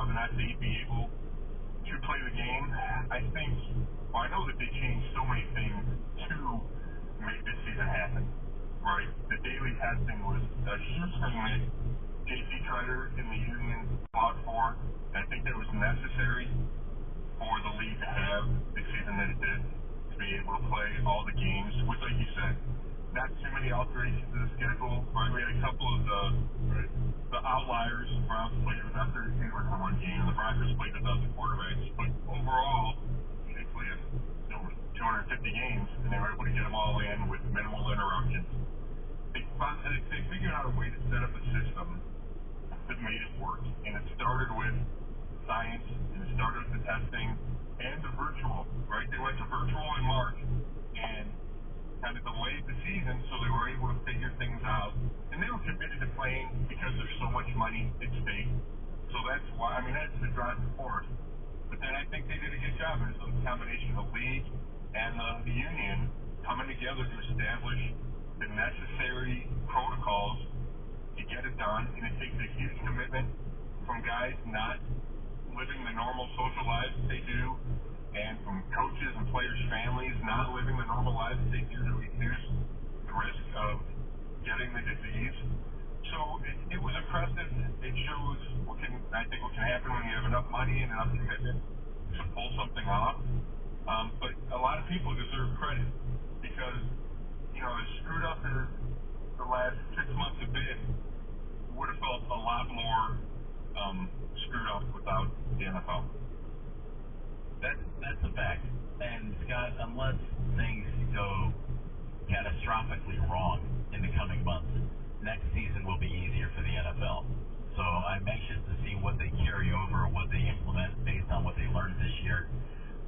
whether or not they'd be able to play the game. I think, well, I know that they changed so many things to make this season happen, right? The daily testing was a huge thing that J.C. Tretter and the union fought for, and I think that was necessary for the league to have the season that it did, to be able to play all the games, which, like you said, not too many alterations to the schedule, right? We had a couple of the outliers. The Browns played without their receivers in one game, and the Broncos played without the quarterbacks, but overall, they played 250 games, and they were able to get them all in with minimal interruptions. They figured out a way to set up a system that made it work, and it started with science, and it started with the testing, and the virtual, right? They went to virtual in March, and kind of delayed the season so they were able to figure things out. And they were committed to playing because there's so much money at stake. So that's why, I mean, that's the driving force. But then I think they did a good job. There's a combination of the league and the union coming together to establish the necessary protocols to get it done. And it takes a huge commitment from guys not living the normal social lives that they do, and from coaches and players' families not living the normal lives that they do to reduce the risk of getting the disease. So it was impressive. It shows what can happen when you have enough money and enough commitment to pull something off. But a lot of people deserve credit because, as screwed up as the last 6 months have been, would have felt a lot more screwed up without the NFL. That's a fact. And Scott, unless things go catastrophically wrong in the coming months, next season will be easier for the NFL. So I'm anxious to see what they carry over, what they implement based on what they learned this year.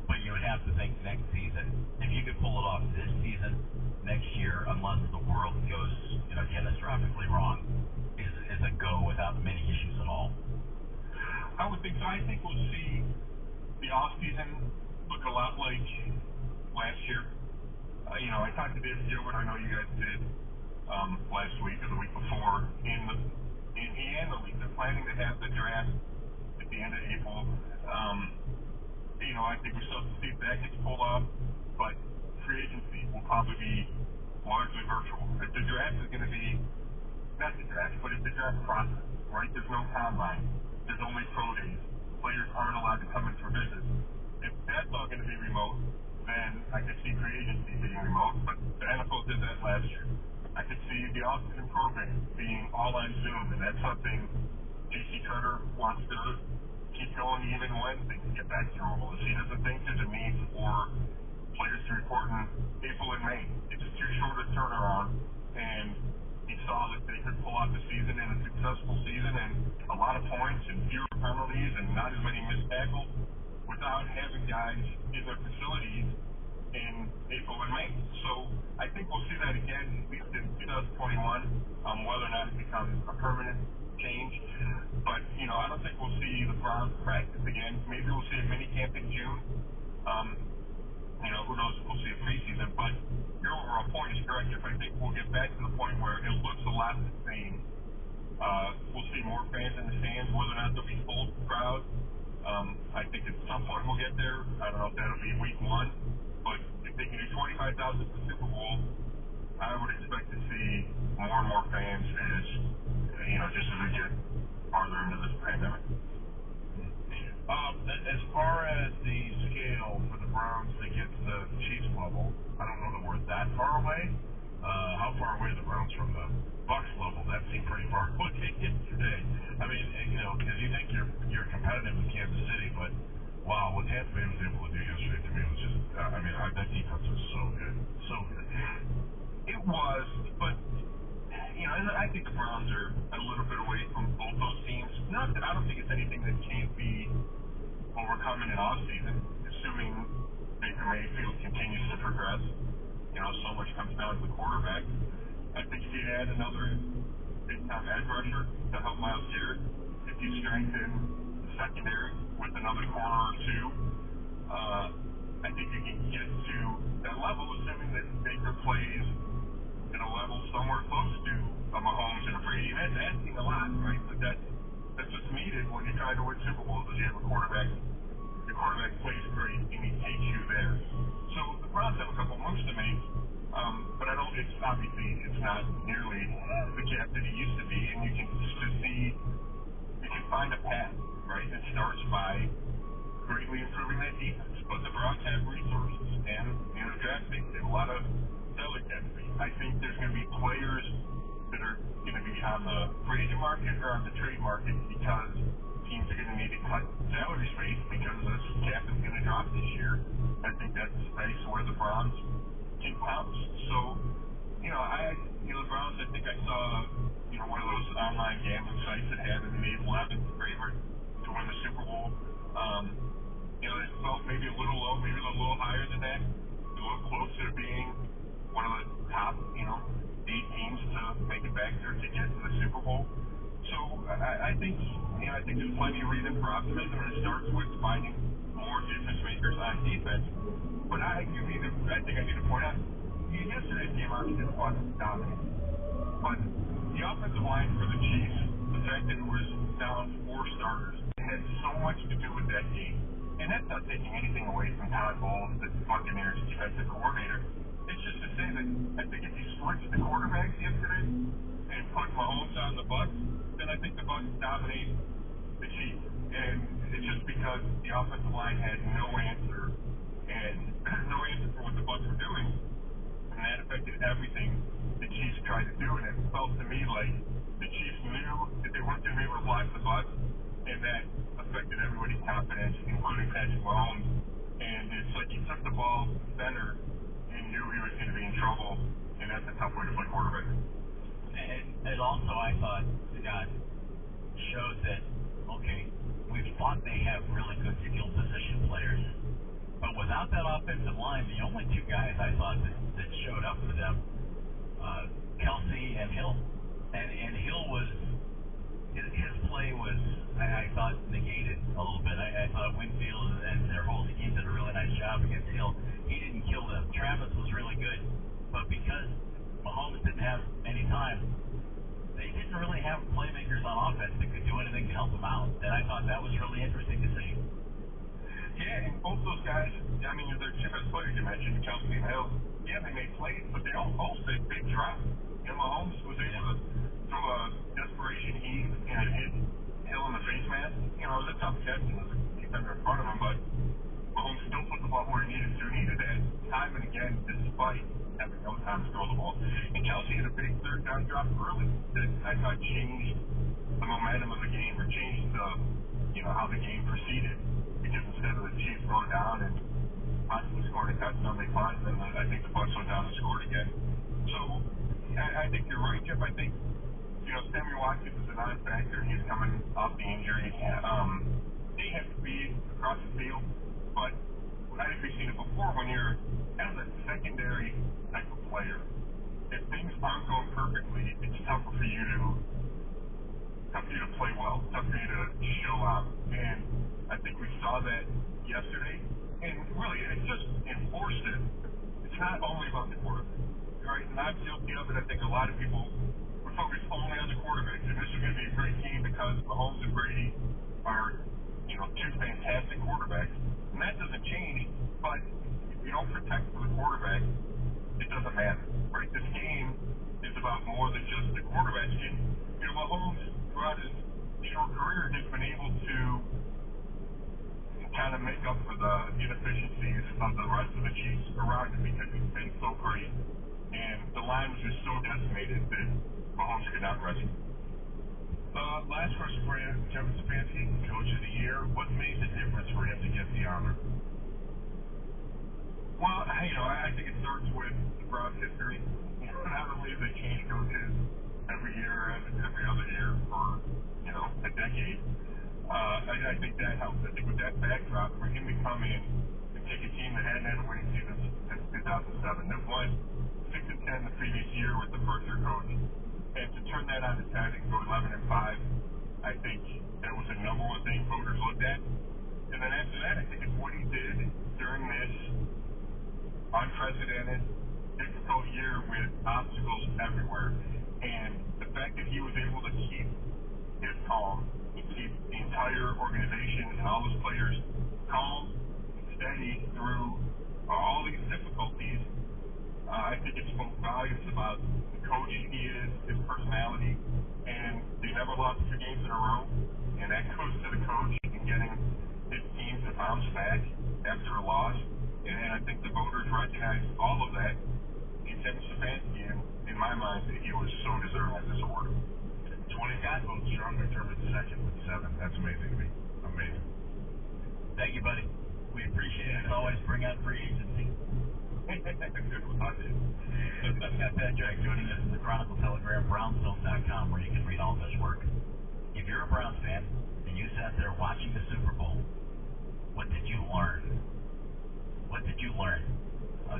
But you would have to think next season, if you could pull it off this season, next year, unless the world goes catastrophically wrong, is a go without many issues at all. I would think so. I think we'll see the off-season look a lot like last year. I talked to David Gilbert. I know you guys did last week or the week before. He and the league, they're planning to have the draft at the end of April. I think we still have to see if that gets pulled off, but free agency will probably be largely virtual. If the draft is going to be, not the draft, but if the draft process, right? There's no combine. There's only pro days. Players aren't allowed to come in for visits. If that's all going to be remote, then I could see free agency being remote, but the NFL did that last year. I could see the off-season program being all on Zoom, and that's something J.C. Tretter wants to keep going even when things get back to normal. He doesn't think there's a need for players to report in April and May. It's too short a turnaround, and he saw that they could pull off the season in a successful season and a lot of points and fewer penalties and not as many missed tackles without having guys in their facilities in April and May. So I think we'll see that again, at least in 2021, whether or not it becomes a permanent change. But, I don't think we'll see the Browns practice again. Maybe we'll see a mini camp in June. Who knows if we'll see a preseason. But your overall point is correct. If I think we'll get back to the point where it looks a lot the same, we'll see more fans in the stands, whether or not there'll be full crowds. I think at some point we'll get there. I don't know if that'll be week 1. But if they can do 25,000 for the Super Bowl, I would expect to see more and more fans as, just as we get farther into this pandemic. As far as the scale for the Browns to get to the Chiefs level, I don't know that we're that far away. How far away are the Browns from the Bucs level? That seemed pretty far away today. I mean, because you think you're competitive with Kansas City, but wow, what Tampa Bay was able to do yesterday to me was just, that defense was so good. So good. It was, but, I think the Browns are a little bit away from both those teams. Not that I don't think it's anything that can't be overcome in an offseason, assuming Baker Mayfield continues to progress. So much comes down to the quarterback. I think if you add another big-time edge rusher to help Myles Garrett, if you strengthen the secondary with another corner or two, I think you can get to that level, assuming that Baker plays at a level somewhere close to a Mahomes and a Brady. That's asking a lot, right? But that's what's needed when you're trying to win Super Bowls. because you have a quarterback. Your quarterback plays great, and he takes you there. So the Browns have a couple moves to make, but I don't. It's obviously it's not nearly the gap that it used to be, and you can just see you can find a path, right? It starts by greatly improving that defense. But the Browns have resources and draft picks. They have a lot of salary cap space. I think there's going to be players that are going to be on the free agent market or on the trade market because teams are going to need to cut salary space because the cap is going to drop this year. I think that's a space where the Browns can pounce. So, the Browns, I think I saw, one of those online gambling sites that had them made 11th favorite to win the Super Bowl. It felt maybe a little low, maybe a little higher than that, a little closer to being one of the top, 8 teams to make it back there to get to the Super Bowl. So I think there's plenty of reason for optimism, and it starts with finding more difference makers on defense. But I think I need to point out, yesterday's game obviously the Bucs dominated. But the offensive line for the Chiefs, the fact that it was down 4 starters, had so much to do with that game. And that's not taking anything away from Todd Bowles, the Buccaneers defensive coordinator. It's just to say that I think if you switch the quarterbacks yesterday and put Mahomes on the Bucs, then I think the Bucs dominate the Chiefs. And it's just because the offensive line had no answer for what the Bucs were doing, and that affected everything the Chiefs tried to do. And it felt to me like the Chiefs knew that they weren't going to be able to block the Bucs, and that affected everybody's confidence, including Patrick Mahomes. And it's like he took the ball center and knew he was going to be in trouble, and that's a tough way to play quarterback. And also, I thought, Scott, shows that, okay, we've thought they have really good skill position players, but without that offensive line, the only 2 guys I thought that showed up for them, Kelsey and Hill. And Hill was, his play was, I thought, negated a little bit. I thought Winfield and their whole scheme did a really nice job against Hill. He didn't kill them. Travis was really good, but because Mahomes didn't have any time, they didn't really have playmakers on offense that could do anything to help them out. And I thought that was really interesting to see. Yeah, and both those guys, they're 2 best players you mentioned, Kelsey and Hill. Yeah, they made plays, but they all both made big drops. Mahomes was able to throw a desperation heave and hit Hill in the face mask. It was a tough catch, and there was a defender in front of him, but Mahomes still put the ball where he needed to. He needed that time and again, despite having no time to throw the ball. And Kelsey had a big 3rd down drop early that I thought changed the momentum of the game, or changed the, how the game proceeded. Because instead of the Chiefs going down and possibly scoring a touchdown, they punt, and then I think the Bucs went down and scored again. So I think you're right, Jeff. I think Sammy Watkins is a non-factor. He's coming off the injury. They have speed across the field, but I think we've seen it before. When you're as a secondary type of player, if things aren't going perfectly, it's tougher for you to play well. It's tough for you to show out. And I think we saw that yesterday. And really, it just enforced it. It's not only about the quarterback, right? And I'm guilty of it. I think a lot of people would focus only on the quarterbacks. And this is going to be a great team because Mahomes and Brady are, 2 fantastic quarterbacks. And that doesn't change. But if you don't protect the quarterback, it doesn't matter, right? This game is about more than just the quarterback. And, Mahomes, throughout his short career, has been able to kind of make up for the inefficiencies of the rest of the Chiefs around him because he's been so great. And the line was just so decimated that Mahomes could not rescue. Last question for you, Kevin Stefanski, Coach of the Year. What made the difference for him to get the honor? Well, I think it starts with the Browns' history. Not only do they change coaches every year and every other year for, a decade, I think that helps. I think with that backdrop, for him to come in and take a team that hadn't had a winning season since 2007, that won 6-10 the previous year with the first-year coach, and to turn that on its head and go 11-5, I think that was the number one thing voters looked at. And then after that, I think it's what he did during this unprecedented, difficult year with obstacles everywhere. And the fact that he was able to keep his calm and keep the entire organization and all those players calm, steady through all these difficulties. I think it spoke volumes about the coach he is, his personality, and they never lost 2 games in a row. And that goes to the coach and getting his team to bounce back after a loss. And I think the voters recognize all of that. And Kevin Stefanski, in my mind, he was so deserving of this award. 20 votes. Sean McDermott second with 7. That's amazing to me. Amazing. Thank you, buddy. We appreciate it. As always, bring out free agency. Good luck. Scott Petrak joining us in the Chronicle Telegram, Brownsfilm.com, where you can read all of his work. If you're a Browns fan and you sat there watching the Super Bowl, what did you learn? What did you learn?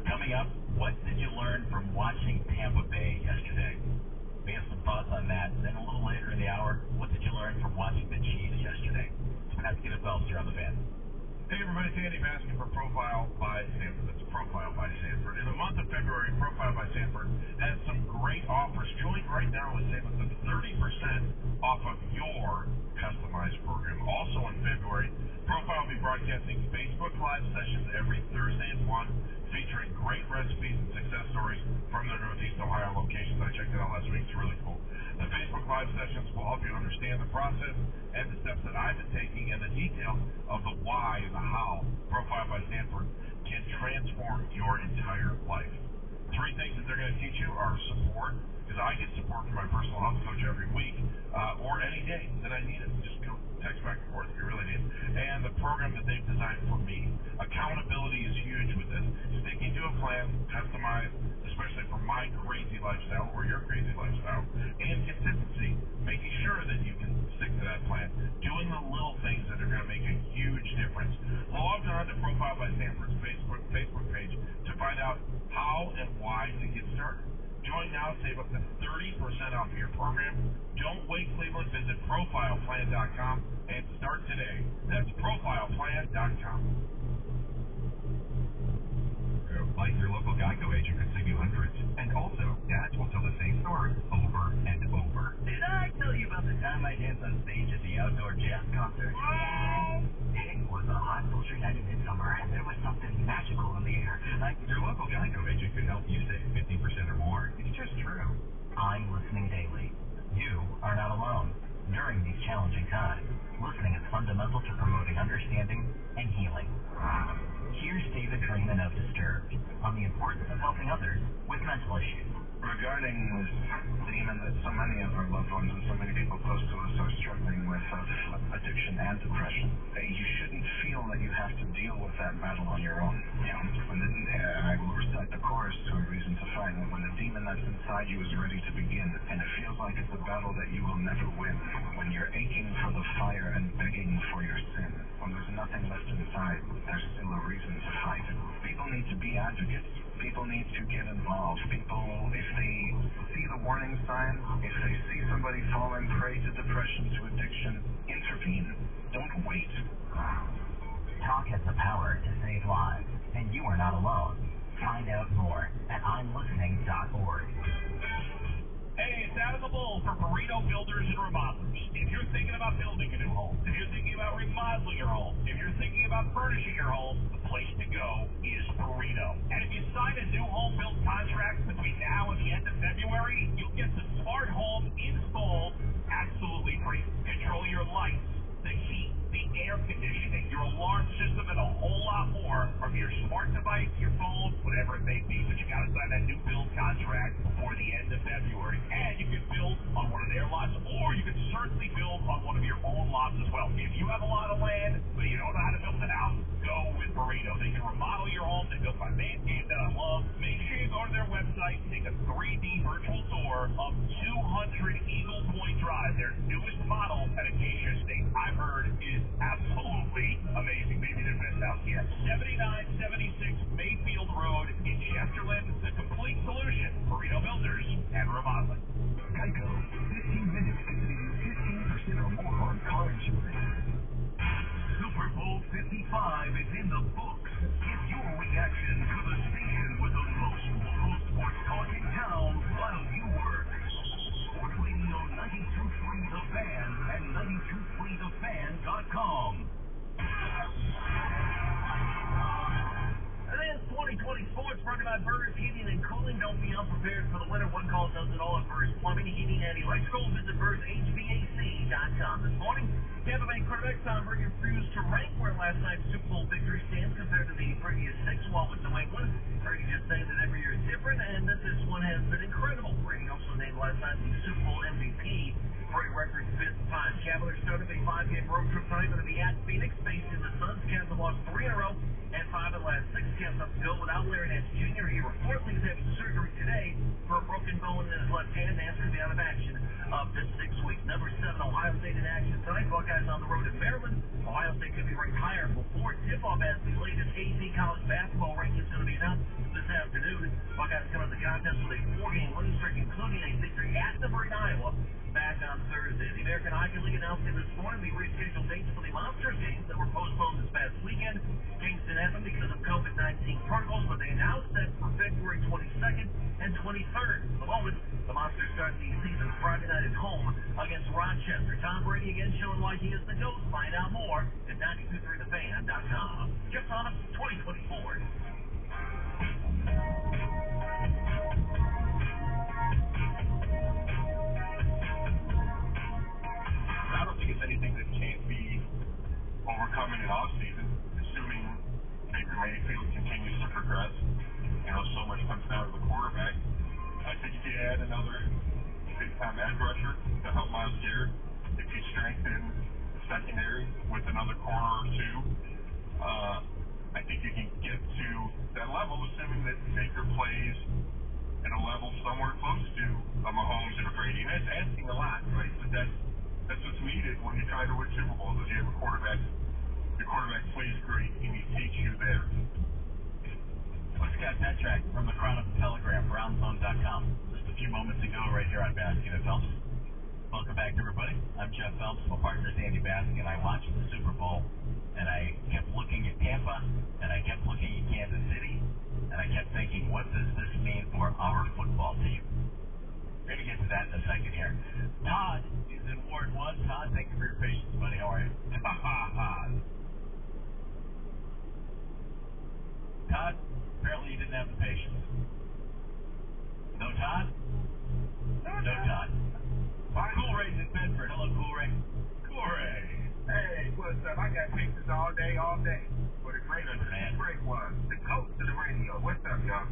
Coming up, what did you learn from watching Tampa Bay yesterday? We have some thoughts on that. Then a little later in the hour, what did you learn from watching the Chiefs yesterday? It's Pat Skinner-Phelps here on the Fan. Hey everybody, it's Andy Baskin for Profile by Sanford. That's Profile by Sanford. In the month of February, Profile by Sanford has some great offers. Join right now and save up to 30% off of your customized program. Also in February, Profile will be broadcasting Facebook Live sessions every Thursday at 1, featuring great recipes and success stories from their Northeast Ohio locations. I checked it out last week. It's really cool. The Facebook Live sessions will help you understand the process and the steps that I've been taking and the details of the why and the how Profile by Sanford can transform your entire life. 3 things that they're going to teach you are support, because I get support from my personal health coach every week, or any day that I need it. Just go text back and forth if you really need it. And the program that they've designed for me. Accountability is huge with this. Sticking to a plan, customized, especially for my crazy lifestyle or your crazy lifestyle, and consistency, making sure that you can stick to that plan, doing the little things that are going to make a huge difference. Log on to Profile by Sanford's Facebook page to find out how and why to get started. Join now, save up to 30% off your program. Don't wait, Cleveland. Visit profileplan.com and start today. That's profileplan.com. Like your local Geico agent could save you hundreds. And also, dads will tell the same story over and over. Did I tell you about the time I danced on stage at the outdoor jazz concert? It was a hot sultry night in midsummer, and there was something magical in the air. Your local Geico agent could help you save 50% or more. It's just true. I'm listening daily. You are not alone. During these challenging times, listening is fundamental to promoting understanding and healing. Here's David Freeman of Disturbed on the importance of helping others with mental issues. Regarding this demon that so many of our loved ones and so many people close to us are struggling with of addiction and depression, you shouldn't feel that you have to deal with that battle on your own. I will recite the chorus to A Reason to Fight. When the demon that's inside you is ready to begin, and it feels like it's a battle that you will never win, when you're aching for the fire and begging for your sin, when there's nothing left inside, there's still a reason to fight. People need to be advocates. People need to get involved. People, if they see the warning signs, if they see somebody falling prey to depression, to addiction, intervene. Don't wait. Talk has the power to save lives, and you are not alone. Find out more at I'mListening.org. Hey, it's Adam the Bull for Burrito Builders and Remodelers. If you're thinking about building a new home, if you're thinking about remodeling your home, if you're thinking about furnishing your home, the place to go is Burrito. And if you sign a new home build contract between now and the end of February, you'll get the smart home installed absolutely free. Control your lights, the heat, the air conditioning, your alarm system, and a whole lot more from your smart device, your phone, whatever it may be. But you got to sign that new build contract before the end of February. And you can build on one of their lots, or you can certainly build on one of your own lots as well. If you have a lot of land, but you don't know how to build it out, go with Burrito. They can remodel your home. They built by Manscaped that I love. Make sure you go to their website, take a 3D virtual tour of 200 Eagle Point Drive, their newest model at Acacia State. I've heard is absolutely amazing. Maybe their best house yet. 7976 Mayfield Road in Chesterland. The complete solution. Burrito Builders and Remodeling. Geico. 15 minutes can save you 15% or more on car insurance. Super Bowl 55 is in the books. Get your reaction to the station with the most local sports talk in town while you work. Sports Radio 92.3 The Fan and 92.7 prepared for the winter. One call does it all at Burris Plumbing, Heating, and Electrical. Visit BurrisHVAC.com. This morning, Tampa Bay quarterback Tom Brady refused to rank where last night's Super Bowl victory stands compared to the previous 6 while with New England. Brady just saying that every year is different, and that this one has been incredible. Brady also named last night the Super Bowl MVP for a record 5th time. Cavaliers started a 5-game road trip tonight, going to be at Phoenix, facing the Suns. Cavs have lost 3 in a row and 5 of the last 6. Cavs up to go without Larry Nance Jr. He reportedly is having surgery today for a broken bone in his left hand. Nance could be out of action up to 6 weeks. Number 7, Ohio State in action tonight. Buckeyes on the road in Maryland. Ohio State could be ranked higher before tip-off as the latest AP college basketball ranking is going to be announced this afternoon. Buckeyes come into the contest with a 4-game winning streak, including a victory at Marine, Iowa, back on Thursday. The American Hockey League announced this morning the rescheduled dates for the Monsters games that were postponed this past weekend. Kingston happened because of COVID-19 protocols, but they now set for February 22nd and 23rd. For the moment, the Monsters start the season Friday night at home against Rochester. Tom Brady again showing why he is the GOAT. Find out more at 923thefan.com. Jeff Thomas, 2024. I don't think it's anything that can't be overcome in an off-season, assuming Baker Mayfield continues to progress. So much comes down to the quarterback. I think if you add another big-time edge rusher to help Myles Garrett, if you strengthen the secondary with another corner or two, I think you can get to that level, assuming that Baker plays at a level somewhere close to a Mahomes and a Brady. And that's asking a lot, right? But that's what's needed when you try to win Super Bowls, is you have a quarterback. The quarterback plays great, and he takes you there. Scott Petrak from the Chronicle-Telegram, BrownZone.com. Just a few moments ago, right here on Baskin and Phelps. Welcome back, everybody. I'm Jeff Phelps. My partner is Andy Baskin. I watched the Super Bowl, and I kept looking at Tampa, and I kept looking at Kansas City, and I kept thinking, what does this mean for our football team? We're going to get to that in a second here. Todd is in Ward 1. Todd, thank you for your patience, buddy. How are you? Todd, apparently you didn't have the patience. No Todd? No Todd. Cool Ray's in Bedford. Hello, Cool Ray. Cool Ray. Hey, what's up? I got pictures all day. What a great one. The coach to the radio. What's up, y'all?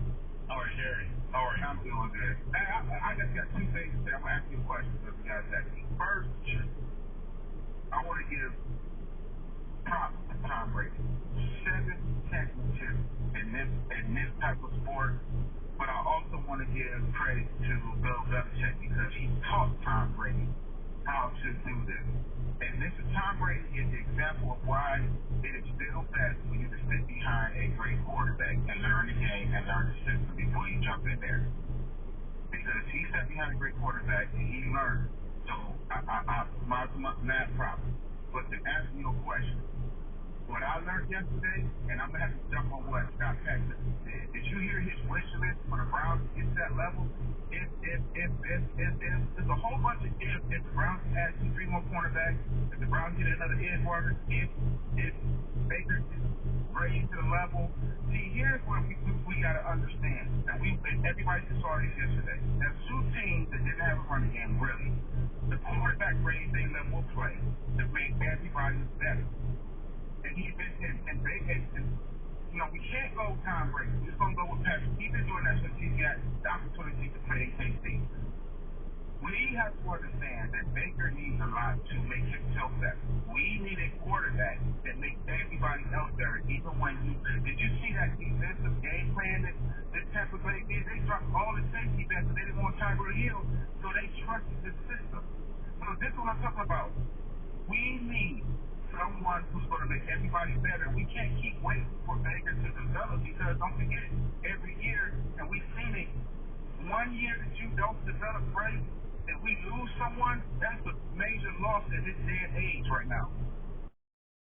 How are you, Jerry? How are you? I'm doing good. Hey, I just got 2 things to say. I'm going to ask you a question if you guys ask me. First, I want to give props to Tom Brady. 7 championships in this type of sport. But I also want to give credit to Bill Belichick because he taught Tom Brady how to do this. And Tom Brady is the example of why it is still best for you to sit behind a great quarterback and learn the game and learn the system before you jump in there. Because he sat behind a great quarterback and he learned. So my mad problem. But to answer your question, what I learned yesterday, and I'm going to have to jump on what Scott Patrick said. Did you hear his wish list for the Browns to get to that level? If, there's a whole bunch of ifs. If the Browns add 2-3 more cornerbacks, if the Browns get another edge rusher, if Baker is raised to the level. See, here's what we got to understand. Now, everybody saw this yesterday. There's 2 teams that didn't have a running game, really. The quarterback raised their level of play to make everybody better. And he's been we can't go Tom Brady. We're just going to go with Patrick. He's been doing that since he's got the opportunity to play in KC. We have to understand that Baker needs a lot to make himself better. We need a quarterback that makes everybody else better, even when did you see that defensive game plan that Tampa Bay did? They dropped all the safety bets and they didn't want Tyreek Hill, so they trusted the system. So this is what I'm talking about. We need someone who's going to make everybody better. We can't keep waiting for Baker to develop because don't forget, every year, and we've seen it, 1 year that you don't develop great, and we lose someone, that's a major loss in this day and age right now.